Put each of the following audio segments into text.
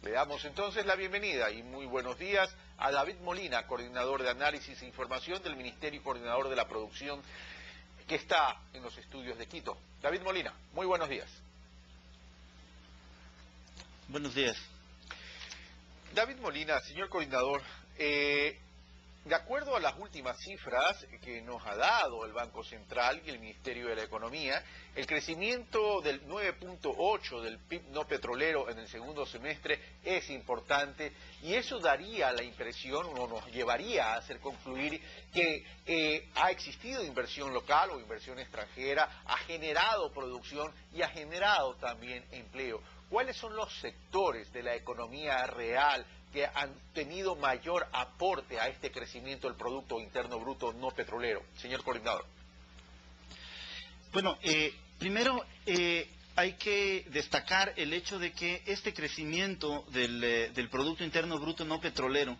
Le damos entonces la bienvenida y muy buenos días a David Molina, coordinador de análisis e información del Ministerio y coordinador de la producción que está en los estudios de Quito. David Molina, muy buenos días. Buenos días. David Molina, señor coordinador, de acuerdo a las últimas cifras que nos ha dado el Banco Central y el Ministerio de la Economía, el crecimiento del 9.8 del PIB no petrolero en el segundo semestre es importante y eso daría la impresión o nos llevaría a hacer concluir que ha existido inversión local o inversión extranjera, ha generado producción y ha generado también empleo. ¿Cuáles son los sectores de la economía real que han tenido mayor aporte a este crecimiento del Producto Interno Bruto no petrolero, señor coordinador? Bueno, primero hay que destacar el hecho de que este crecimiento del Producto Interno Bruto no petrolero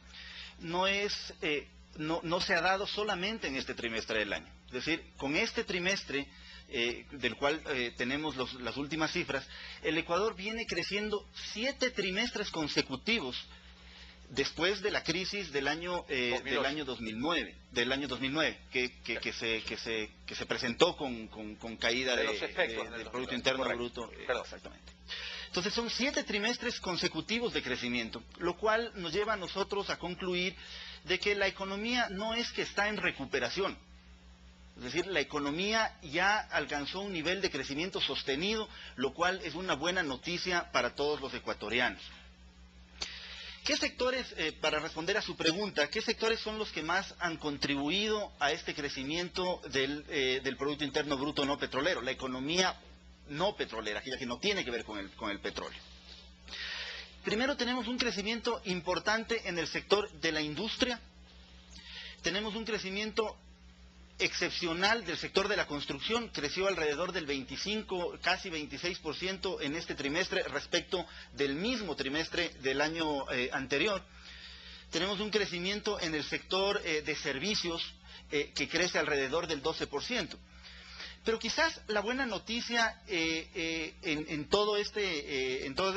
no se ha dado solamente en este trimestre del año. Es decir, con este trimestre del cual tenemos las últimas cifras, el Ecuador viene creciendo 7 trimestres consecutivos después de la crisis del año 2009, que se presentó con caída del Producto Interno Bruto. Exactamente. Entonces son 7 trimestres consecutivos de crecimiento, lo cual nos lleva a nosotros a concluir de que la economía no es que está en recuperación. Es decir, la economía ya alcanzó un nivel de crecimiento sostenido, lo cual es una buena noticia para todos los ecuatorianos. ¿Qué sectores, para responder a su pregunta, qué sectores son los que más han contribuido a este crecimiento del Producto Interno Bruto no petrolero? La economía no petrolera, aquella que no tiene que ver con el petróleo. Primero tenemos un crecimiento importante en el sector de la industria. Tenemos un crecimiento excepcional del sector de la construcción, creció alrededor del 25, casi 26% en este trimestre respecto del mismo trimestre del año anterior. Tenemos un crecimiento en el sector de servicios que crece alrededor del 12%. Pero quizás la buena noticia en todas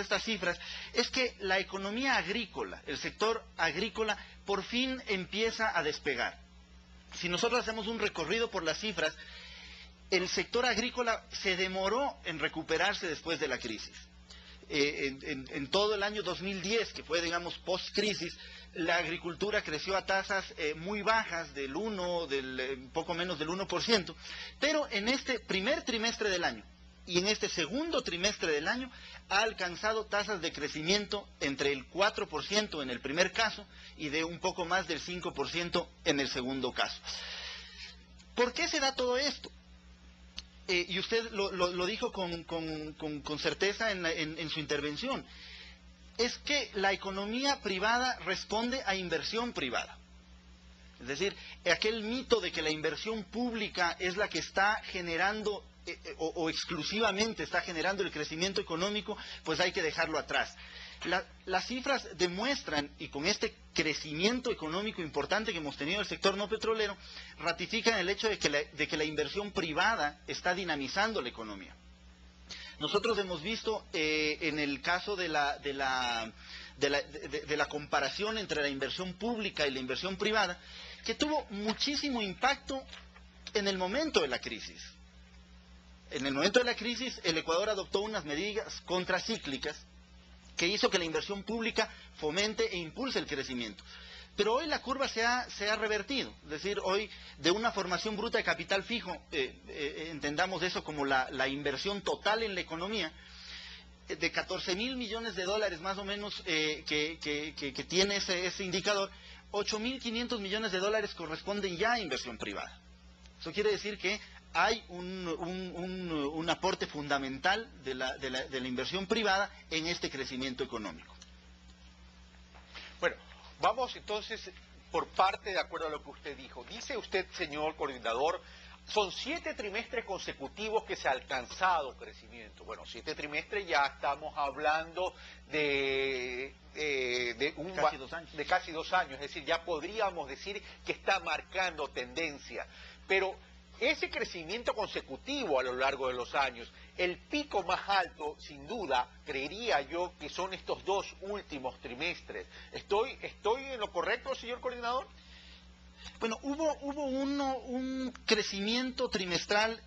estas cifras es que la economía agrícola, el sector agrícola, por fin empieza a despegar. Si nosotros hacemos un recorrido por las cifras, el sector agrícola se demoró en recuperarse después de la crisis. En todo el año 2010, que fue, digamos, post-crisis, la agricultura creció a tasas muy bajas, poco menos del 1%, pero en este primer trimestre del año y en este segundo trimestre del año ha alcanzado tasas de crecimiento entre el 4% en el primer caso y de un poco más del 5% en el segundo caso. ¿Por qué se da todo esto? Y usted lo dijo con certeza en su intervención. Es que la economía privada responde a inversión privada. Es decir, aquel mito de que la inversión pública es la que está generando o exclusivamente está generando el crecimiento económico, pues hay que dejarlo atrás. Las cifras demuestran, y con este crecimiento económico importante que hemos tenido en el sector no petrolero, ratifican el hecho de que la inversión privada está dinamizando la economía. Nosotros hemos visto en el caso de la comparación entre la inversión pública y la inversión privada, que tuvo muchísimo impacto en el momento de la crisis. En el momento de la crisis, el Ecuador adoptó unas medidas contracíclicas que hizo que la inversión pública fomente e impulse el crecimiento. Pero hoy la curva se ha revertido, es decir, hoy de una formación bruta de capital fijo, entendamos eso como la inversión total en la economía, de 14.000 millones de dólares más o menos que tiene ese indicador, 8.500 millones de dólares corresponden ya a inversión privada. Eso quiere decir que hay un aporte fundamental de la inversión privada en este crecimiento económico. Bueno, vamos entonces por parte de acuerdo a lo que usted dijo. Dice usted, señor coordinador, son 7 trimestres consecutivos que se ha alcanzado crecimiento. Bueno, 7 trimestres ya estamos hablando de casi 2 años, es decir, ya podríamos decir que está marcando tendencia. Pero ese crecimiento consecutivo a lo largo de los años El pico más alto, sin duda, creería yo que son estos dos últimos trimestres. ¿Estoy en lo correcto, señor coordinador? Bueno, hubo un crecimiento trimestral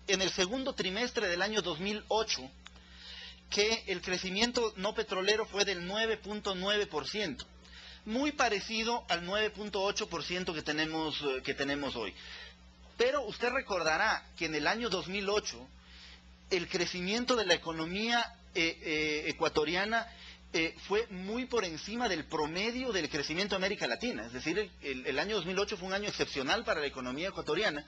en el segundo trimestre del año 2008, que el crecimiento no petrolero fue del 9.9%, muy parecido al 9.8% que tenemos hoy. Pero usted recordará que en el año 2008 el crecimiento de la economía ecuatoriana fue muy por encima del promedio del crecimiento de América Latina. Es decir, el año 2008 fue un año excepcional para la economía ecuatoriana,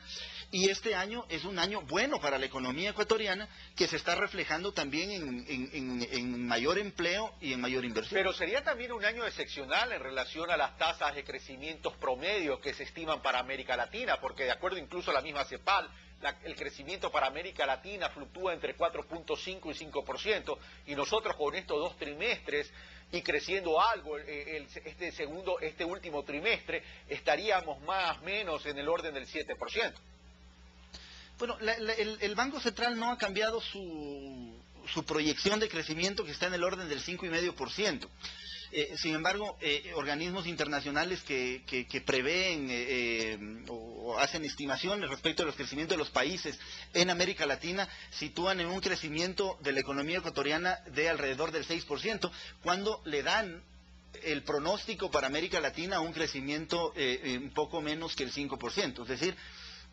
y este año es un año bueno para la economía ecuatoriana, que se está reflejando también en mayor empleo y en mayor inversión. Pero sería también un año excepcional en relación a las tasas de crecimientos promedio que se estiman para América Latina, porque de acuerdo incluso a la misma CEPAL, el crecimiento para América Latina fluctúa entre 4.5 y 5%, y nosotros con estos dos trimestres y creciendo algo este último trimestre, estaríamos más o menos en el orden del 7%. Bueno, el Banco Central no ha cambiado su proyección de crecimiento, que está en el orden del 5,5%. Sin embargo, organismos internacionales que prevén o hacen estimaciones respecto a los crecimientos de los países en América Latina sitúan en un crecimiento de la economía ecuatoriana de alrededor del 6%, cuando le dan el pronóstico para América Latina a un crecimiento un poco menos que el 5%. Es decir,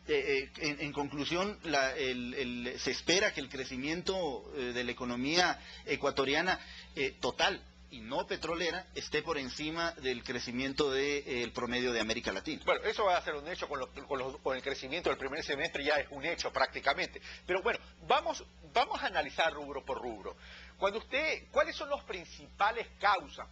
en conclusión, se espera que el crecimiento de la economía ecuatoriana total y no petrolera esté por encima del crecimiento del promedio de América Latina. Bueno, eso va a ser un hecho con el crecimiento del primer semestre, ya es un hecho prácticamente. Pero bueno, vamos a analizar rubro por rubro. ¿Cuáles son las principales causas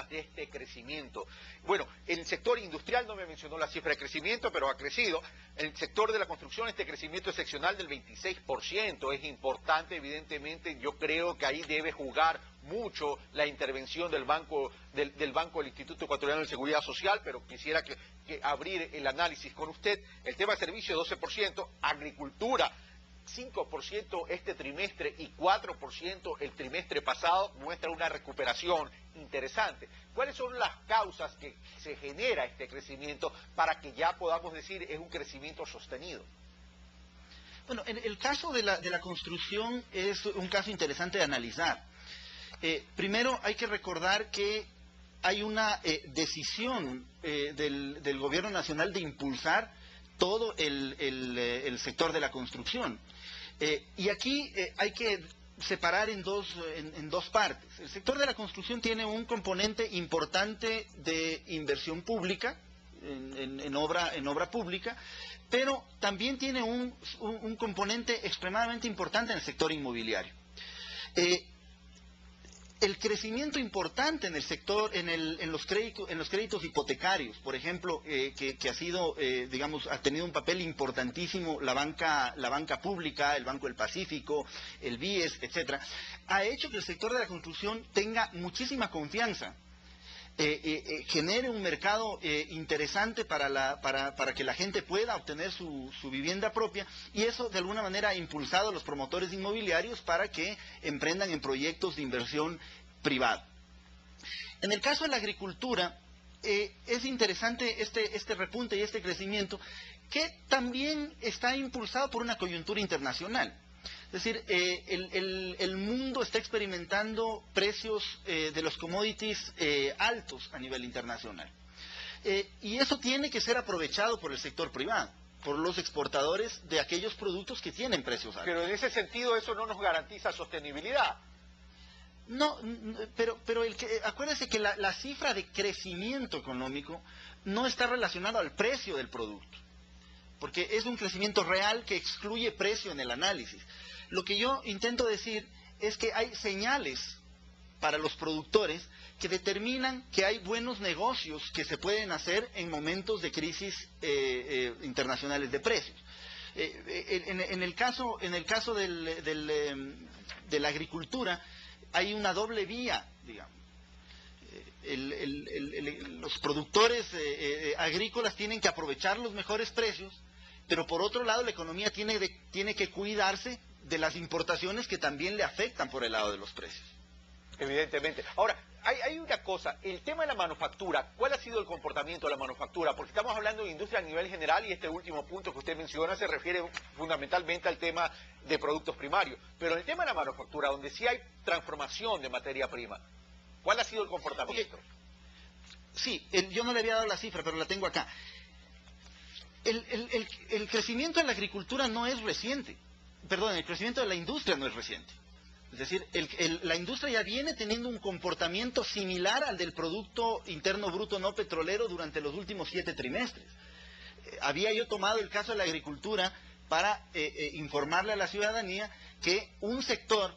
de este crecimiento? Bueno, el sector industrial no me mencionó la cifra de crecimiento, pero ha crecido. El sector de la construcción, este crecimiento excepcional del 26%, es importante, evidentemente. Yo creo que ahí debe jugar mucho la intervención del banco del Instituto Ecuatoriano de Seguridad Social, pero quisiera que abrir el análisis con usted. El tema de servicios, 12%, agricultura, 5% este trimestre y 4% el trimestre pasado, muestra una recuperación interesante. ¿Cuáles son las causas que se genera este crecimiento para que ya podamos decir es un crecimiento sostenido? Bueno, en el caso de la construcción es un caso interesante de analizar. Primero hay que recordar que hay una decisión del gobierno nacional de impulsar todo el sector de la construcción. Y aquí hay que separar en dos partes. El sector de la construcción tiene un componente importante de inversión pública, en obra pública, pero también tiene un componente extremadamente importante en el sector inmobiliario. El crecimiento importante en el sector, en los créditos hipotecarios, por ejemplo, que ha sido, ha tenido un papel importantísimo la banca pública, el Banco del Pacífico, el BIES, etcétera, ha hecho que el sector de la construcción tenga muchísima confianza, genere un mercado interesante para que la gente pueda obtener su vivienda propia, y eso de alguna manera ha impulsado a los promotores inmobiliarios para que emprendan en proyectos de inversión privada. En el caso de la agricultura, es interesante este repunte y este crecimiento, que también está impulsado por una coyuntura internacional. Es decir, el mundo está experimentando precios de los commodities altos a nivel internacional. Y eso tiene que ser aprovechado por el sector privado, por los exportadores de aquellos productos que tienen precios altos. Pero en ese sentido eso no nos garantiza sostenibilidad. No, pero acuérdense que la cifra de crecimiento económico no está relacionada al precio del producto, porque es un crecimiento real que excluye precio en el análisis. Lo que yo intento decir es que hay señales para los productores que determinan que hay buenos negocios que se pueden hacer en momentos de crisis internacionales de precios. En el caso de la agricultura hay una doble vía, digamos. Los productores agrícolas tienen que aprovechar los mejores precios pero por otro lado la economía tiene que cuidarse de las importaciones que también le afectan por el lado de los precios. Evidentemente. Ahora, hay una cosa, el tema de la manufactura, ¿cuál ha sido el comportamiento de la manufactura? Porque estamos hablando de industria a nivel general y este último punto que usted menciona se refiere fundamentalmente al tema de productos primarios. Pero en el tema de la manufactura, donde sí hay transformación de materia prima, ¿cuál ha sido el comportamiento? Okay. Sí, yo no le había dado la cifra, pero la tengo acá. El crecimiento de la agricultura no es reciente. Perdón, el crecimiento de la industria no es reciente. Es decir, la industria ya viene teniendo un comportamiento similar al del Producto Interno Bruto no petrolero durante los últimos 7 trimestres. Había yo tomado el caso de la agricultura para informarle a la ciudadanía que un sector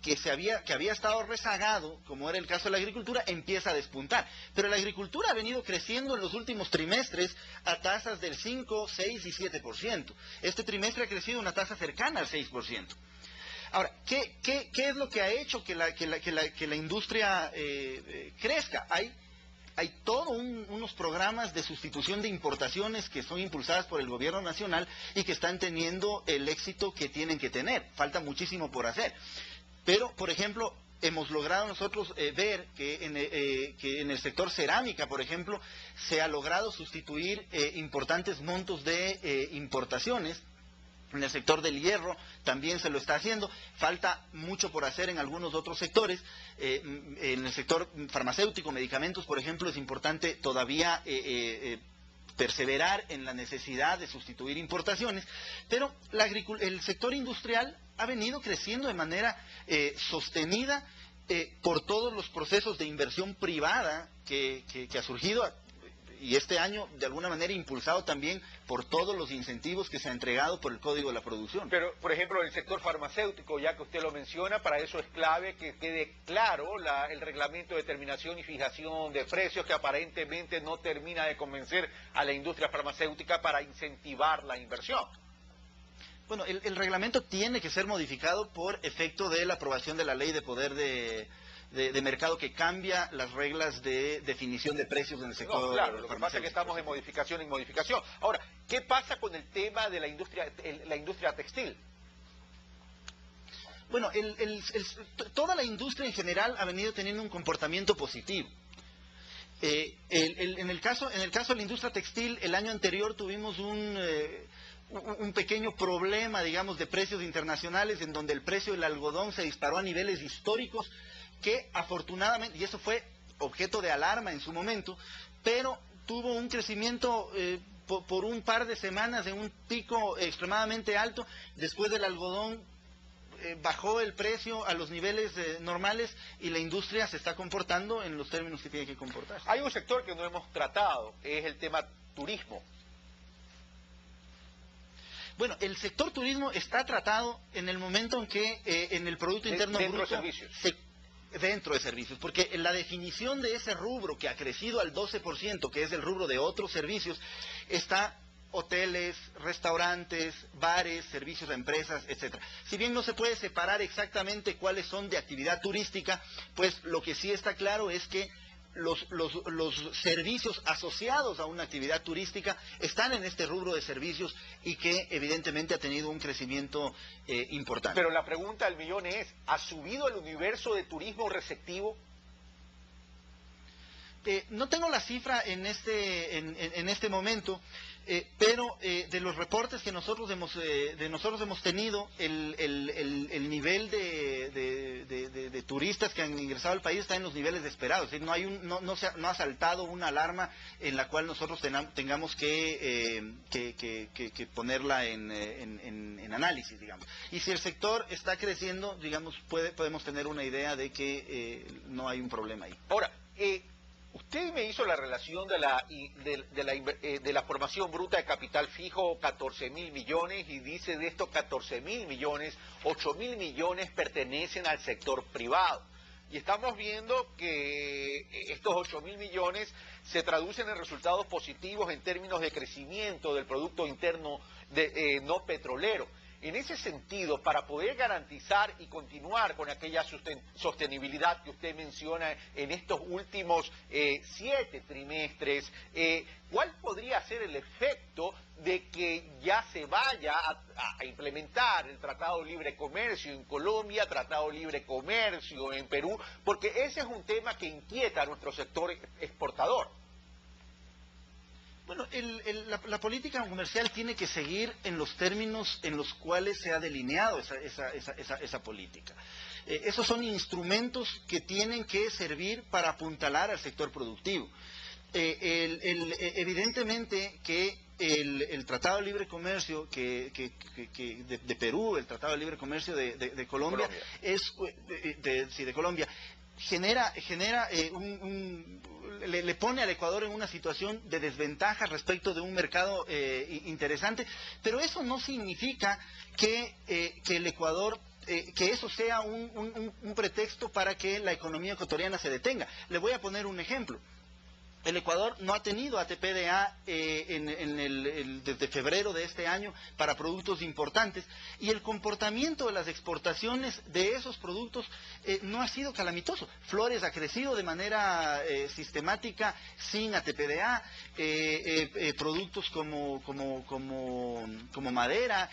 que había estado rezagado, como era el caso de la agricultura, empieza a despuntar. Pero la agricultura ha venido creciendo en los últimos trimestres a tasas del 5, 6 y 7%. Este trimestre ha crecido a una tasa cercana al 6%. Ahora, ¿qué es lo que ha hecho que la industria crezca? Hay todos unos programas de sustitución de importaciones que son impulsadas por el gobierno nacional y que están teniendo el éxito que tienen que tener. Falta muchísimo por hacer. Pero, por ejemplo, hemos logrado nosotros ver que en el sector cerámica, por ejemplo, se ha logrado sustituir importantes montos de importaciones. En el sector del hierro también se lo está haciendo. Falta mucho por hacer en algunos otros sectores. En el sector farmacéutico, medicamentos, por ejemplo, es importante todavía perseverar en la necesidad de sustituir importaciones. Pero el sector industrial ha venido creciendo de manera sostenida por todos los procesos de inversión privada que ha surgido, y este año de alguna manera impulsado también por todos los incentivos que se ha entregado por el Código de la Producción. Pero, por ejemplo, el sector farmacéutico, ya que usted lo menciona, para eso es clave que quede claro el reglamento de determinación y fijación de precios, que aparentemente no termina de convencer a la industria farmacéutica para incentivar la inversión. Bueno, el reglamento tiene que ser modificado por efecto de la aprobación de la Ley de Poder de mercado, que cambia las reglas de definición de precios en el sector. No, claro, lo que pasa es que estamos en modificación. Ahora, ¿qué pasa con el tema de la industria textil? Bueno, toda la industria en general ha venido teniendo un comportamiento positivo. En el caso de la industria textil, el año anterior tuvimos un pequeño problema, digamos, de precios internacionales, en donde el precio del algodón se disparó a niveles históricos, que afortunadamente, y eso fue objeto de alarma en su momento, pero tuvo un crecimiento por un par de semanas en un pico extremadamente alto. Después del algodón bajó el precio a los niveles normales y la industria se está comportando en los términos que tiene que comportarse. Hay un sector que no hemos tratado, es el tema turismo. Bueno, el sector turismo está tratado en el momento en que en el Producto Interno Bruto... Dentro de servicios. Dentro de servicios, porque la definición de ese rubro que ha crecido al 12%, que es el rubro de otros servicios, está hoteles, restaurantes, bares, servicios a empresas, etcétera. Si bien no se puede separar exactamente cuáles son de actividad turística, pues lo que sí está claro es que los servicios asociados a una actividad turística están en este rubro de servicios y que evidentemente ha tenido un crecimiento importante. Pero la pregunta del millón es, ¿ha subido el universo de turismo receptivo? No tengo la cifra en este momento, pero de los reportes que nosotros hemos tenido, el nivel de turistas que han ingresado al país está en los niveles esperados. Es decir, no ha saltado una alarma en la cual nosotros tengamos que ponerla en análisis, digamos. Y si el sector está creciendo, digamos, podemos tener una idea de que no hay un problema ahí. Ahora, usted me hizo la relación de la formación bruta de capital fijo, 14.000 millones, y dice de estos 14.000 millones, 8.000 millones pertenecen al sector privado. Y estamos viendo que estos 8.000 millones se traducen en resultados positivos en términos de crecimiento del Producto Interno no petrolero. En ese sentido, para poder garantizar y continuar con aquella sostenibilidad que usted menciona en estos últimos 7 trimestres, ¿cuál podría ser el efecto de que ya se vaya a implementar el Tratado de Libre Comercio en Colombia, Tratado de Libre Comercio en Perú? Porque ese es un tema que inquieta a nuestro sector exportador. Bueno, la política comercial tiene que seguir en los términos en los cuales se ha delineado esa política. Esos son instrumentos que tienen que servir para apuntalar al sector productivo. Evidentemente que el Tratado de Libre Comercio de Perú, el Tratado de Libre Comercio de Colombia, de Colombia, genera le pone al Ecuador en una situación de desventaja respecto de un mercado interesante, pero eso no significa que el Ecuador que eso sea un pretexto para que la economía ecuatoriana se detenga. Le voy a poner un ejemplo. El Ecuador no ha tenido ATP-DA desde febrero de este año para productos importantes, y el comportamiento de las exportaciones de esos productos no ha sido calamitoso. Flores ha crecido de manera sistemática sin ATP-DA, productos como madera,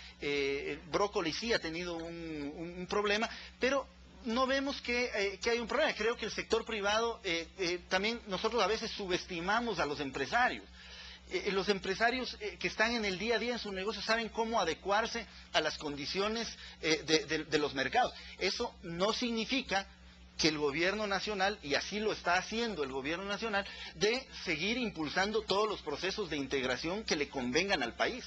brócoli sí ha tenido un problema, pero no vemos que hay un problema. Creo que el sector privado, también nosotros a veces subestimamos a los empresarios. Los empresarios que están en el día a día en su negocio saben cómo adecuarse a las condiciones de los mercados. Eso no significa que el gobierno nacional, y así lo está haciendo el gobierno nacional, de seguir impulsando todos los procesos de integración que le convengan al país.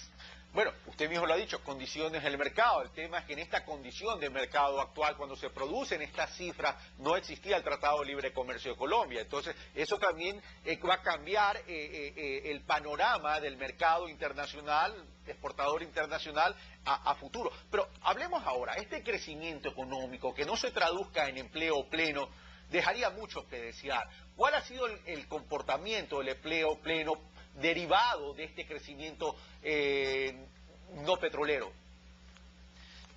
Bueno, usted mismo lo ha dicho, condiciones del mercado. El tema es que en esta condición de mercado actual, cuando se producen estas cifras, no existía el Tratado de Libre Comercio de Colombia. Entonces, eso también va a cambiar el panorama del mercado internacional, exportador internacional, a futuro. Pero hablemos ahora, este crecimiento económico que no se traduzca en empleo pleno, dejaría mucho que desear. ¿Cuál ha sido el comportamiento del empleo pleno derivado de este crecimiento no petrolero?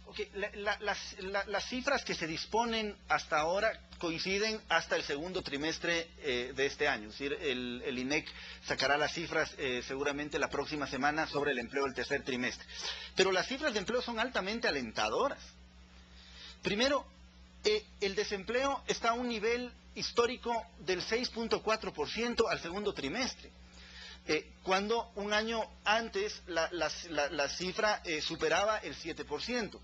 Okay, las cifras que se disponen hasta ahora coinciden hasta el segundo trimestre de este año. Es decir, el INEC sacará las cifras seguramente la próxima semana sobre el empleo del tercer trimestre. Pero las cifras de empleo son altamente alentadoras. Primero, el desempleo está a un nivel histórico del 6.4% al segundo trimestre. Cuando un año antes la cifra superaba el 7%.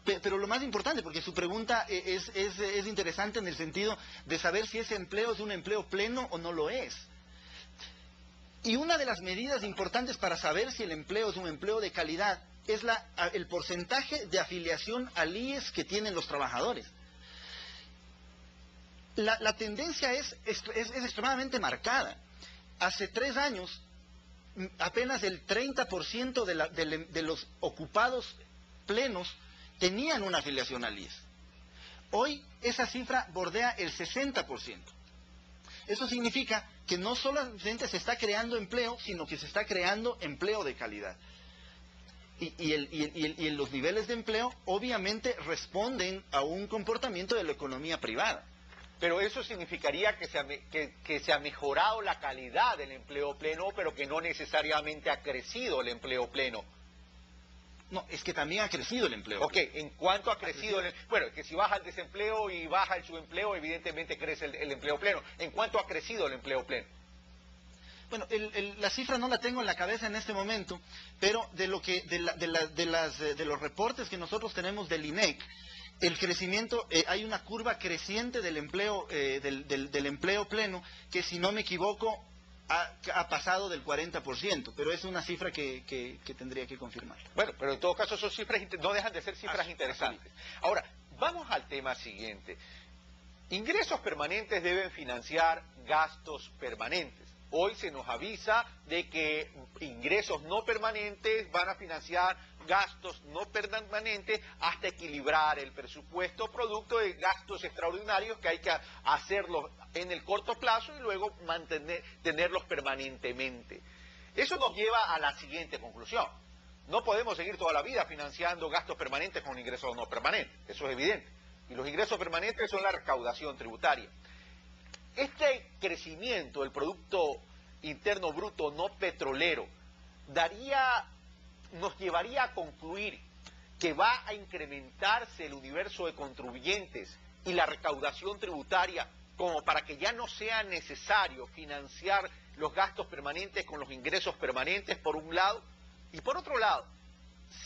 Pero lo más importante, porque su pregunta es interesante en el sentido de saber si ese empleo es un empleo pleno o no lo es. Y una de las medidas importantes para saber si el empleo es un empleo de calidad es el porcentaje de afiliación al IES que tienen los trabajadores. La tendencia es extremadamente marcada. Hace 3 años, apenas el 30% de los ocupados plenos tenían una afiliación al IES. Hoy esa cifra bordea el 60%. Eso significa que no solamente se está creando empleo, sino que se está creando empleo de calidad. Y los niveles de empleo obviamente responden a un comportamiento de la economía privada. Pero eso significaría que se ha mejorado la calidad del empleo pleno, pero que no necesariamente ha crecido el empleo pleno. No, es que también ha crecido el empleo. Ok, ¿en cuánto ha crecido? Bueno, que si baja el desempleo y baja el subempleo, evidentemente crece el empleo pleno. ¿En cuánto ha crecido el empleo pleno? Bueno, la cifra no la tengo en la cabeza en este momento, pero de los reportes que nosotros tenemos del INEC, el crecimiento, hay una curva creciente del empleo, del empleo pleno, que si no me equivoco ha pasado del 40%, pero es una cifra que tendría que confirmar. Bueno, pero en todo caso son cifras, no dejan de ser cifras interesantes. Ahora, vamos al tema siguiente. Ingresos permanentes deben financiar gastos permanentes. Hoy se nos avisa de que ingresos no permanentes van a financiar gastos no permanentes hasta equilibrar el presupuesto producto de gastos extraordinarios que hay que hacerlos en el corto plazo y luego tenerlos permanentemente. Eso nos lleva a la siguiente conclusión. No podemos seguir toda la vida financiando gastos permanentes con ingresos no permanentes, eso es evidente. Y los ingresos permanentes son la recaudación tributaria. Este crecimiento del Producto Interno Bruto no petrolero nos llevaría a concluir que va a incrementarse el universo de contribuyentes y la recaudación tributaria como para que ya no sea necesario financiar los gastos permanentes con los ingresos permanentes, por un lado, y por otro lado,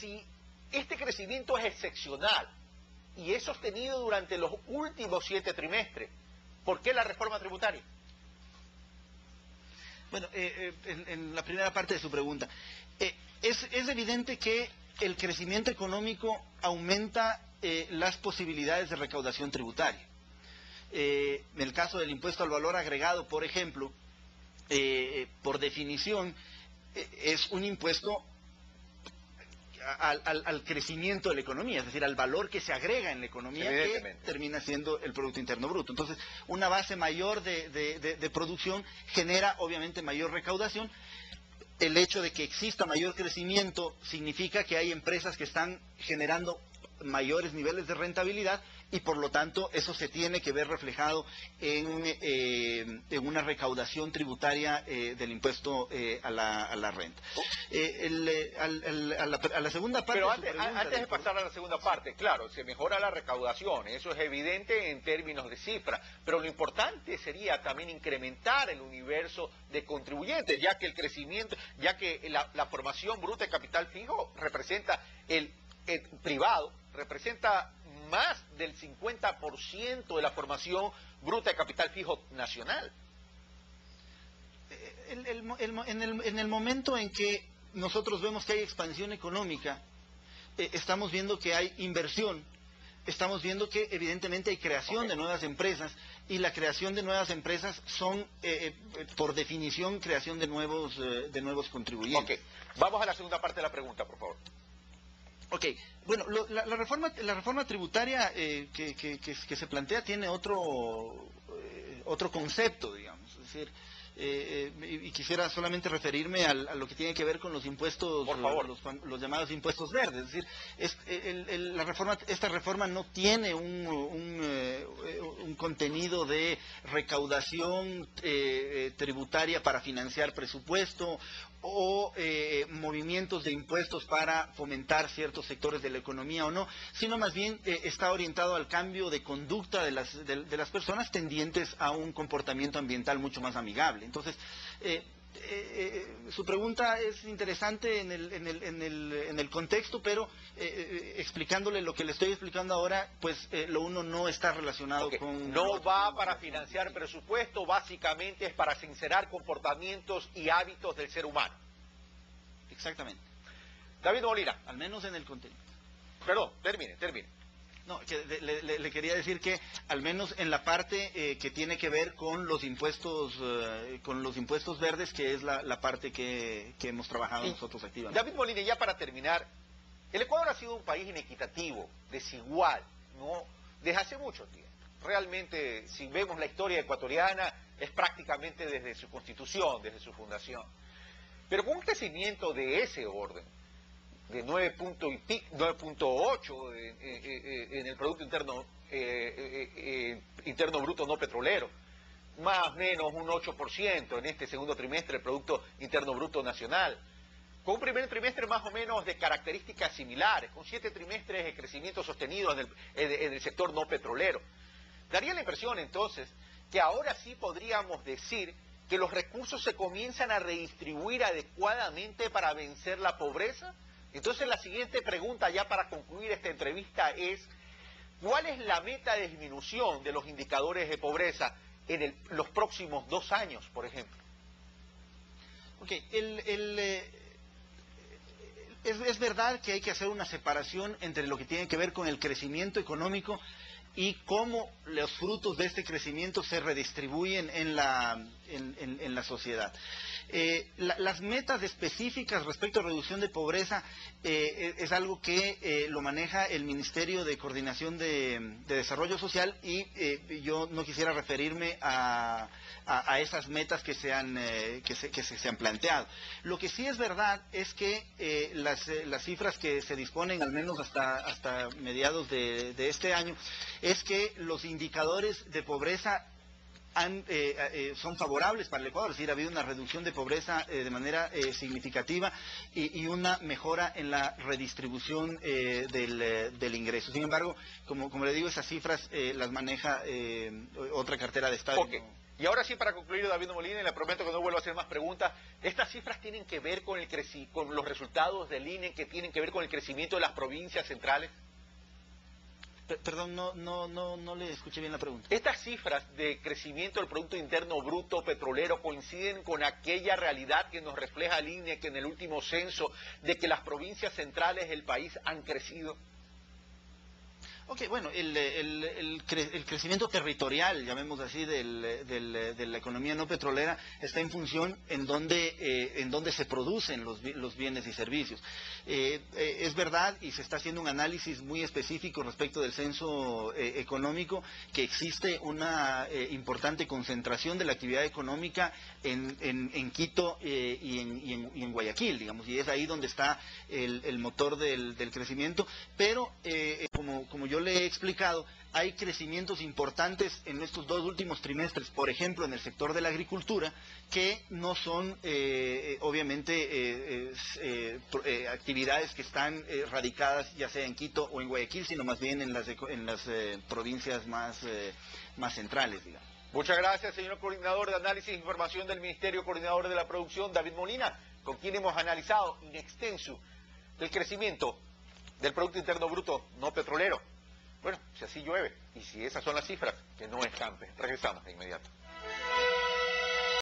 si este crecimiento es excepcional y es sostenido durante los últimos 7 trimestres, ¿por qué la reforma tributaria? Bueno, en la primera parte de su pregunta, es evidente que el crecimiento económico aumenta las posibilidades de recaudación tributaria. En el caso del impuesto al valor agregado, por ejemplo, por definición, es un impuesto al crecimiento de la economía, es decir, al valor que se agrega en la economía, que termina siendo el Producto Interno Bruto. Entonces, una base mayor de producción genera, obviamente, mayor recaudación. El hecho de que exista mayor crecimiento significa que hay empresas que están generando mayores niveles de rentabilidad y por lo tanto eso se tiene que ver reflejado en una recaudación tributaria del impuesto a la renta. A la segunda parte. Pero antes de pasar a la segunda parte, claro, se mejora la recaudación, eso es evidente en términos de cifra, pero lo importante sería también incrementar el universo de contribuyentes, ya que el crecimiento, ya que la formación bruta de capital fijo representa el privado, representa más del 50% de la formación bruta de capital fijo nacional. En el momento en que nosotros vemos que hay expansión económica, estamos viendo que hay inversión, estamos viendo que evidentemente hay creación de nuevas empresas, y la creación de nuevas empresas son, por definición, creación de nuevos contribuyentes. Ok, vamos a la segunda parte de la pregunta, por favor. Ok, bueno, la reforma tributaria que se plantea tiene otro concepto, digamos, es decir, y quisiera solamente referirme a lo que tiene que ver con los impuestos, por favor, los llamados impuestos verdes. Es decir, esta reforma no tiene un contenido de recaudación tributaria para financiar presupuesto o movimientos de impuestos para fomentar ciertos sectores de la economía o no, sino más bien está orientado al cambio de conducta de las personas tendientes a un comportamiento ambiental mucho más amigable. Entonces, su pregunta es interesante en el contexto, pero explicándole lo que le estoy explicando ahora, pues lo uno no está relacionado con... No va para financiar presupuesto, básicamente es para sincerar comportamientos y hábitos del ser humano. Exactamente. David Molina. Al menos en el contenido. Perdón, termine. No, que le quería decir que al menos en la parte que tiene que ver con los impuestos verdes, que es la parte que hemos trabajado nosotros activamente. David Molina, ya para terminar, el Ecuador ha sido un país inequitativo, desigual, ¿no? Desde hace mucho tiempo. Realmente, si vemos la historia ecuatoriana, es prácticamente desde su constitución, desde su fundación. Pero con un crecimiento de ese orden, de 9.8 en el Producto Interno Bruto no petrolero, más o menos un 8% en este segundo trimestre del Producto Interno Bruto Nacional, con un primer trimestre más o menos de características similares, con 7 trimestres de crecimiento sostenido en el sector no petrolero. Daría la impresión entonces que ahora sí podríamos decir que los recursos se comienzan a redistribuir adecuadamente para vencer la pobreza. Entonces la siguiente pregunta ya para concluir esta entrevista es, ¿cuál es la meta de disminución de los indicadores de pobreza en los próximos 2 años, por ejemplo? Ok, es verdad que hay que hacer una separación entre lo que tiene que ver con el crecimiento económico y cómo los frutos de este crecimiento se redistribuyen en la sociedad. Las metas específicas respecto a reducción de pobreza es algo que lo maneja el Ministerio de Coordinación de Desarrollo Social y yo no quisiera referirme a esas metas que se han planteado. Lo que sí es verdad es que las cifras que se disponen, al menos hasta mediados de este año, es que los indicadores de pobreza son favorables para el Ecuador, es decir, ha habido una reducción de pobreza de manera significativa y una mejora en la redistribución del ingreso. Sin embargo, como le digo, esas cifras las maneja otra cartera de Estado. Okay. Y ahora sí, para concluir, David Molina, y le prometo que no vuelvo a hacer más preguntas, ¿estas cifras tienen que ver con los resultados del INE, que tienen que ver con el crecimiento de las provincias centrales? Perdón, no le escuché bien la pregunta. ¿Estas cifras de crecimiento del Producto Interno Bruto petrolero coinciden con aquella realidad que nos refleja el INE, que en el último censo, de que las provincias centrales del país han crecido? Ok, bueno, el crecimiento territorial, llamémoslo así, de la economía no petrolera está en función en donde se producen los bienes y servicios. Es verdad, y se está haciendo un análisis muy específico respecto del censo económico, que existe una importante concentración de la actividad económica en Quito y en Guayaquil, digamos, y es ahí donde está el motor del crecimiento, pero como yo le he explicado, hay crecimientos importantes en estos 2 últimos trimestres, por ejemplo, en el sector de la agricultura, que no son, obviamente, actividades que están radicadas ya sea en Quito o en Guayaquil, sino más bien en las provincias más centrales, digamos. Muchas gracias, señor Coordinador de Análisis e Información del Ministerio Coordinador de la Producción, David Molina, con quien hemos analizado in extenso el crecimiento del Producto Interno Bruto no petrolero. Bueno, si así llueve, y si esas son las cifras, que no escampe. Regresamos de inmediato.